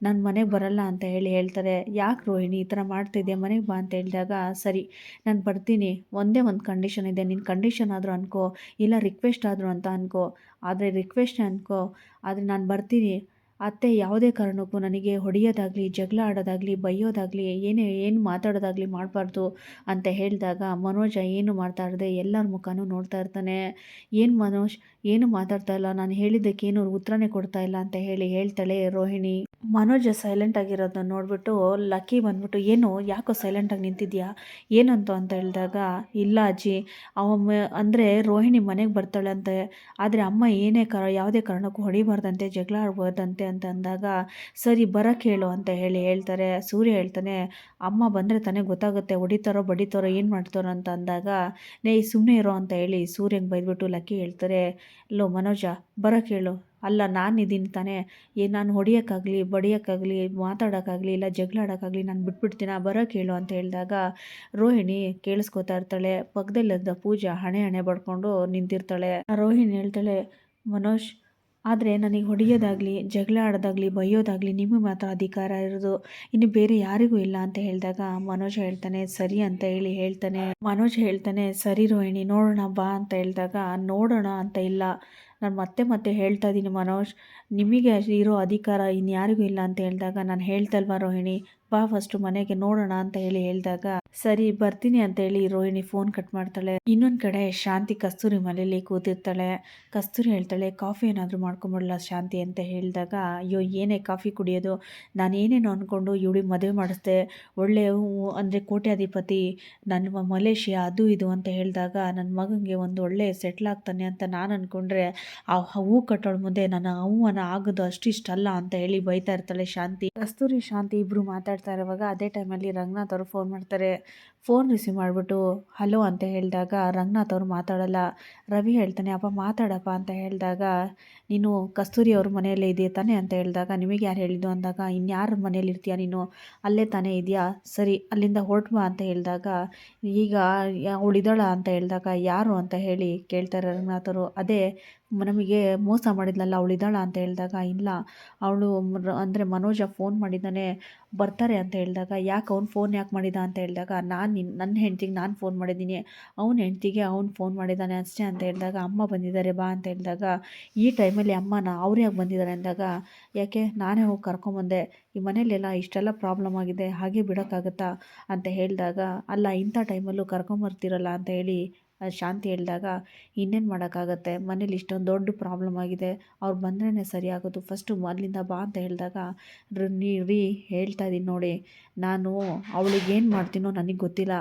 ನಾನು ಮನೆಗೆ ಬರಲ್ಲ ಅಂತ ಹೇಳಿ ಹೇಳ್ತಾರೆ. ಯಾಕೆ ರೋಹಿಣಿ ಈ ಥರ ಮಾಡ್ತಿದ್ದೆ ಮನೆಗೆ ಬಾ ಅಂತ ಹೇಳಿದಾಗ ಸರಿ ನಾನು ಬರ್ತೀನಿ, ಒಂದೇ ಒಂದು ಕಂಡೀಷನ್ ಇದೆ, ನಿನ್ನ ಕಂಡೀಷನ್ ಆದರೂ ಅನ್ಕೋ ಇಲ್ಲ ರಿಕ್ವೆಸ್ಟ್ ಆದರೂ ಅಂತ ಅನ್ಕೋ, ಆದರೆ ರಿಕ್ವೆಸ್ಟ್ ಅನ್ಕೋ ಆದರೆ ನಾನು ಬರ್ತೀನಿ, ಅತ್ತೆ ಯಾವುದೇ ಕಾರಣಕ್ಕೂ ನನಗೆ ಹೊಡೆಯೋದಾಗಲಿ ಜಗಳ ಆಡೋದಾಗಲಿ ಬೈಯೋದಾಗಲಿ ಏನು ಮಾತಾಡೋದಾಗಲಿ ಮಾಡಬಾರ್ದು ಅಂತ ಹೇಳಿದಾಗ ಮನೋಜ ಏನು ಮಾತಾಡದೆ ಎಲ್ಲರ ಮುಖನೂ ನೋಡ್ತಾ ಇರ್ತಾನೆ. ಏನು ಮನೋಜ್ ಏನು ಮಾತಾಡ್ತಾ ಇಲ್ಲ, ನಾನು ಹೇಳಿದ್ದಕ್ಕೆ ಏನು ಉತ್ತರನೇ ಕೊಡ್ತಾ ಇಲ್ಲ ಅಂತ ಹೇಳಿ ಹೇಳ್ತಾಳೆ ರೋಹಿಣಿ. ಮನೋಜ ಸೈಲೆಂಟ್ ಆಗಿರೋದನ್ನ ನೋಡಿಬಿಟ್ಟು ಲಕ್ಕಿ ಬಂದ್ಬಿಟ್ಟು ಏನು ಯಾಕೋ ಸೈಲೆಂಟಾಗಿ ನಿಂತಿದ್ಯಾ ಏನಂತು ಅಂತ ಹೇಳಿದಾಗ ಇಲ್ಲ ಅಜ್ಜಿ ಅಂದರೆ ರೋಹಿಣಿ ಮನೆಗೆ ಬರ್ತಾಳಂತೆ, ಆದರೆ ಅಮ್ಮ ಯಾವುದೇ ಕಾರಣಕ್ಕೂ ಹೊಡಿಬಾರ್ದಂತೆ ಜಗಳ ಆಡ್ಬಾರ್ದಂತೆ ಅಂತ ಅಂದಾಗ ಸರಿ ಬರೋಕ್ಕೆ ಹೇಳು ಅಂತ ಹೇಳಿ ಹೇಳ್ತಾರೆ. ಸೂರ್ಯ ಹೇಳ್ತಾನೆ ಅಮ್ಮ ಬಂದರೆ ತಾನೇ ಗೊತ್ತಾಗುತ್ತೆ ಹೊಡಿತಾರೋ ಬಡಿತಾರೋ ಏನು ಮಾಡ್ತಾರೋ ಅಂತ ಅಂದಾಗ ಸುಮ್ಮನೆ ಇರೋ ಅಂತ ಹೇಳಿ ಸೂರ್ಯಂಗೆ ಬೈದ್ಬಿಟ್ಟು ಲಕ್ಕಿ ಹೇಳ್ತಾರೆ ಲೋ ಮನೋಜ ಬರೋಕ್ಕೆ ಹೇಳು, ಅಲ್ಲ ನಾನಿದ್ದೀನಿ ತಾನೇ, ನಾನು ಹೊಡಿಯೋಕ್ಕಾಗಲಿ ಬಡಿಯೋಕ್ಕಾಗಲಿ ಮಾತಾಡೋಕ್ಕಾಗಲಿ ಇಲ್ಲ ಜಗಳ ಆಡೋಕ್ಕಾಗಲಿ ನಾನು ಬಿಟ್ಬಿಡ್ತೀನ ಬರೋಕ್ಕೆ ಹೇಳು ಅಂತ ಹೇಳಿದಾಗ ರೋಹಿಣಿ ಕೇಳಿಸ್ಕೊತಾ ಇರ್ತಾಳೆ. ಪಕ್ಕದಲ್ಲಿದ್ದ ಪೂಜಾ ಹಣೆ ಬಡ್ಕೊಂಡು ನಿಂತಿರ್ತಾಳೆ. ರೋಹಿಣಿ ಹೇಳ್ತಾಳೆ ಮನೋಜ್ ಆದರೆ ನನಗೆ ಹೊಡೆಯೋದಾಗಲಿ ಜಗಳ ಆಡೋದಾಗಲಿ ಬೈಯೋದಾಗಲಿ ನಿಮಗೆ ಮಾತ್ರ ಅಧಿಕಾರ ಇರೋದು, ಇನ್ನು ಬೇರೆ ಯಾರಿಗೂ ಇಲ್ಲ ಅಂತ ಹೇಳಿದಾಗ ಮನೋಜ್ ಹೇಳ್ತಾನೆ ಸರಿ ಅಂತ ಹೇಳಿ ಹೇಳ್ತಾನೆ. ಮನೋಜ್ ಹೇಳ್ತಾನೆ ಸರಿ ರೋಹಿಣಿ ನೋಡೋಣ ಬಾ ಅಂತ ಹೇಳಿದಾಗ ನೋಡೋಣ ಅಂತ ಇಲ್ಲ ನಾನು ಮತ್ತೆ ಮತ್ತೆ ಹೇಳ್ತಾ ಇದ್ದೀನಿ ಮನೋಜ್, ನಿಮಗೆ ಇರೋ ಅಧಿಕಾರ ಇನ್ಯಾರಿಗೂ ಇಲ್ಲ ಅಂತ ಹೇಳಿದಾಗ, ನಾನು ಹೇಳ್ತಲ್ವಾ ರೋಹಿಣಿ, ಬಾ ಫಸ್ಟು ಮನೆಗೆ ನೋಡೋಣ ಅಂತ ಹೇಳಿದಾಗ, ಸರಿ ಬರ್ತೀನಿ ಅಂತ ಹೇಳಿ ರೋಹಿಣಿ ಫೋನ್ ಕಟ್ ಮಾಡ್ತಾಳೆ. ಇನ್ನೊಂದು ಕಡೆ ಶಾಂತಿ ಕಸ್ತೂರಿ ಮನೇಲಿ ಕೂತಿರ್ತಾಳೆ. ಕಸ್ತೂರಿ ಹೇಳ್ತಾಳೆ, ಕಾಫಿ ಏನಾದರೂ ಮಾಡ್ಕೊಂಬಿಡಲ್ಲ ಶಾಂತಿ ಅಂತ ಹೇಳಿದಾಗ, ಅಯ್ಯೋ ಏನೇ ಕಾಫಿ ಕುಡಿಯೋದು, ನಾನು ಏನೇನೋ ಅಂದ್ಕೊಂಡು ಇವಳಿಗೆ ಮದುವೆ ಮಾಡಿಸ್ದೆ, ಒಳ್ಳೆ ಅಂದರೆ ಕೋಟ್ಯಾಧಿಪತಿ, ನನ್ನ ಮಲೇಷಿಯಾ ಅದು ಇದು ಅಂತ ಹೇಳಿದಾಗ, ನನ್ನ ಮಗನಿಗೆ ಒಂದು ಒಳ್ಳೆ ಸೆಟ್ಲ್ ಆಗ್ತಾನೆ ಅಂತ ನಾನು ಅಂದ್ಕೊಂಡ್ರೆ, ಆ ಹೂ ಕಟ್ಟೋಳ ಮುಂದೆ ನನ್ನ ಅವಮಾನ ಆಗೋದು ಅಷ್ಟಿಷ್ಟಲ್ಲ ಅಂತ ಹೇಳಿ ಬೈತಾ ಇರ್ತಾಳೆ ಶಾಂತಿ. ಕಸ್ತೂರಿ ಶಾಂತಿ ಇಬ್ಬರು ಮಾತಾಡ್ತಾ ಇರುವಾಗ ಅದೇ ಟೈಮಲ್ಲಿ ರಂಗನಾಥ್ ಅವರು ಫೋನ್ ಮಾಡ್ತಾರೆ. ಫೋನ್ ರಿಸೀವ್ ಮಾಡಿಬಿಟ್ಟು ಹಲೋ ಅಂತ ಹೇಳಿದಾಗ ರಂಗನಾಥ್ ಅವರು ಮಾತಾಡಲ್ಲ. ರವಿ ಹೇಳ್ತಾನೆ, ಅಪ್ಪ ಮಾತಾಡಪ್ಪ ಅಂತ ಹೇಳಿದಾಗ, ನೀನು ಕಸ್ತೂರಿ ಅವ್ರ ಮನೆಯಲ್ಲೇ ಇದೆಯಾ ತಾನೇ ಅಂತ ಹೇಳಿದಾಗ, ನಿಮಗೆ ಯಾರು ಹೇಳಿದ್ದು ಅಂದಾಗ, ಇನ್ಯಾರ ಮನೇಲಿ ಇರ್ತೀಯ ನೀನು, ಅಲ್ಲೇ ತಾನೇ ಇದೆಯಾ, ಸರಿ ಅಲ್ಲಿಂದ ಹೊರಟು ಬಾ ಅಂತ ಹೇಳಿದಾಗ, ಈಗ ಅವಳಿದ್ದಾಳ ಅಂತ ಹೇಳಿದಾಗ, ಯಾರು ಅಂತ ಹೇಳಿ ಕೇಳ್ತಾರೆ ರಂಗನಾಥ್ ಅವರು. ಅದೇ ನಮಗೆ ಮೋಸ ಮಾಡಿದ್ಲಲ್ಲ ಅವಳಿದ್ದಾಳ ಅಂತ ಹೇಳಿದಾಗ, ಇಲ್ಲ ಅವಳು ಅಂದರೆ ಮನೋಜ ಫೋನ್ ಮಾಡಿದ್ದಾನೆ ಬರ್ತಾರೆ ಅಂತ ಹೇಳಿದಾಗ, ಯಾಕೆ ಅವ್ನು ಫೋನ್ ಯಾಕೆ ಮಾಡಿದ ಅಂತ ಹೇಳಿದಾಗ, ನನ್ನ ಹೆಂಡ್ತಿಗೆ ನಾನು ಫೋನ್ ಮಾಡಿದ್ದೀನಿ, ಅವ್ನ ಹೆಂಡ್ತಿಗೆ ಅವ್ನು ಫೋನ್ ಮಾಡಿದ್ದಾನೆ ಅಷ್ಟೇ ಅಂತ ಹೇಳಿದಾಗ, ಅಮ್ಮ ಬಂದಿದ್ದಾರೆ ಬಾ ಅಂತ ಹೇಳಿದಾಗ, ಈ ಟೈಮಲ್ಲಿ ಅಮ್ಮನ ಅವ್ರು ಯಾಕೆ ಬಂದಿದ್ದಾರೆ ಅಂದಾಗ, ಯಾಕೆ ನಾನೇ ಹೋಗಿ ಕರ್ಕೊಂಬಂದೆ, ಈ ಮನೇಲೆಲ್ಲ ಇಷ್ಟೆಲ್ಲ ಪ್ರಾಬ್ಲಮ್ ಆಗಿದೆ, ಹಾಗೆ ಬಿಡೋಕ್ಕಾಗತ್ತಾ ಅಂತ ಹೇಳಿದಾಗ, ಅಲ್ಲ ಇಂಥ ಟೈಮಲ್ಲೂ ಕರ್ಕೊಂಬರ್ತಿರಲ್ಲ ಅಂತ ಹೇಳಿ ಶಾಂತಿ ಹೇಳಿದಾಗ, ಇನ್ನೇನು ಮಾಡೋಕ್ಕಾಗತ್ತೆ, ಮನೇಲಿ ಇಷ್ಟೊಂದು ದೊಡ್ಡ ಪ್ರಾಬ್ಲಮ್ ಆಗಿದೆ, ಅವ್ರು ಬಂದ್ರೇ ಸರಿ ಆಗೋದು, ಫಸ್ಟು ಅಲ್ಲಿಂದ ಬಾ ಅಂತ ಹೇಳಿದಾಗ, ರೀ ಹೇಳ್ತಾ ಇದ್ದೀನಿ ನೋಡಿ, ನಾನು ಅವಳಿಗೇನು ಮಾಡ್ತೀನೋ ನನಗೆ ಗೊತ್ತಿಲ್ಲ,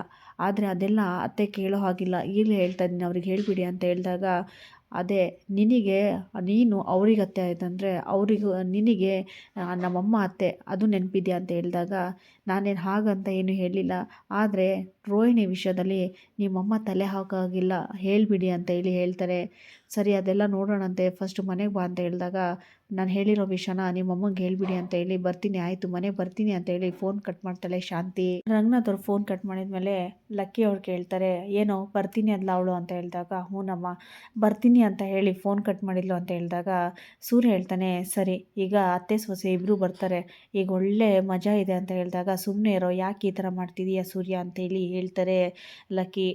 ಆದರೆ ಅದೆಲ್ಲ ಅತ್ತೆ ಕೇಳೋ ಹಾಗಿಲ್ಲ, ಈಗಲೇ ಹೇಳ್ತಾ ಇದ್ದೀನಿ ಅವ್ರಿಗೆ ಹೇಳಿಬಿಡಿ ಅಂತ ಹೇಳಿದಾಗ, ಅದೇ ನೀನು ಅವ್ರಿಗೆ ಅತ್ತೆ ಆಯ್ತಂದರೆ ಅವರಿಗೂ ನಿನಗೆ ನಮ್ಮಮ್ಮ ಅತ್ತೆ ಅದು ನೆನಪಿದೆಯಾ ಅಂತ ಹೇಳಿದಾಗ, ನಾನೇನು ಹಾಗಂತ ಏನು ಹೇಳಿಲ್ಲ, ಆದರೆ ರೋಹಿಣಿ ವಿಷಯದಲ್ಲಿ ನಿಮ್ಮಮ್ಮ ತಲೆ ಹಾಕೋಗಿಲ್ಲ, ಹೇಳಿಬಿಡಿ ಅಂತ ಹೇಳಿ ಹೇಳ್ತಾರೆ. ಸರಿ ಅದೆಲ್ಲ ನೋಡೋಣಂತೆ, ಫಸ್ಟು ಮನೆಗೆ ಬಾ ಅಂತ ಹೇಳಿದಾಗ, ನಾನು ಹೇಳಿರೋ ವಿಷಯನ ನಿಮ್ಮಮ್ಮಂಗೆ ಹೇಳಿಬಿಡಿ ಅಂತ ಹೇಳಿ, ಬರ್ತೀನಿ ಆಯಿತು ಮನೆಗೆ ಬರ್ತೀನಿ ಅಂತ ಹೇಳಿ ಫೋನ್ ಕಟ್ ಮಾಡ್ತಾಳೆ ಶಾಂತಿ. ರಂಗನಾಥ್ ಅವ್ರು ಫೋನ್ ಕಟ್ ಮಾಡಿದ್ಮೇಲೆ ಲಕ್ಕಿ ಅವ್ರು ಕೇಳ್ತಾರೆ, ಏನೋ ಬರ್ತೀನಿ ಅಲ್ಲ ಅವಳು ಅಂತ ಹೇಳಿದಾಗ, ಹ್ಞೂನಮ್ಮ ಬರ್ತೀನಿ ಅಂತ ಹೇಳಿ ಫೋನ್ ಕಟ್ ಮಾಡಿದ್ಲು ಅಂತ ಹೇಳಿದಾಗ, ಸೂರ್ಯ ಹೇಳ್ತಾನೆ, ಸರಿ ಈಗ ಅತ್ತೆ ಸೊಸೆ ಇಬ್ಬರು ಬರ್ತಾರೆ, ಈಗ ಒಳ್ಳೆ ಮಜಾ ಇದೆ ಅಂತ ಹೇಳಿದಾಗ, ಸುಮ್ಮನೆ ಇರೋ, ಯಾಕೆ ಈ ಥರ ಮಾಡ್ತಿದೀಯ ಸೂರ್ಯ ಅಂತೇಳಿ ಹೇಳ್ತಾರೆ ಲಕ್ಕಿ.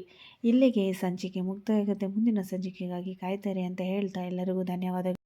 ಇಲ್ಲಿಗೆ ಸಂಚಿಕೆ ಮುಕ್ತಾಯ ಆಗುತ್ತೆ. ಮುಂದಿನ ಸಂಚಿಕೆಗಾಗಿ ಕಾಯ್ತಾರೆ ಅಂತ ಹೇಳ್ತಾ ಎಲ್ಲರಿಗೂ ಧನ್ಯವಾದಗಳು.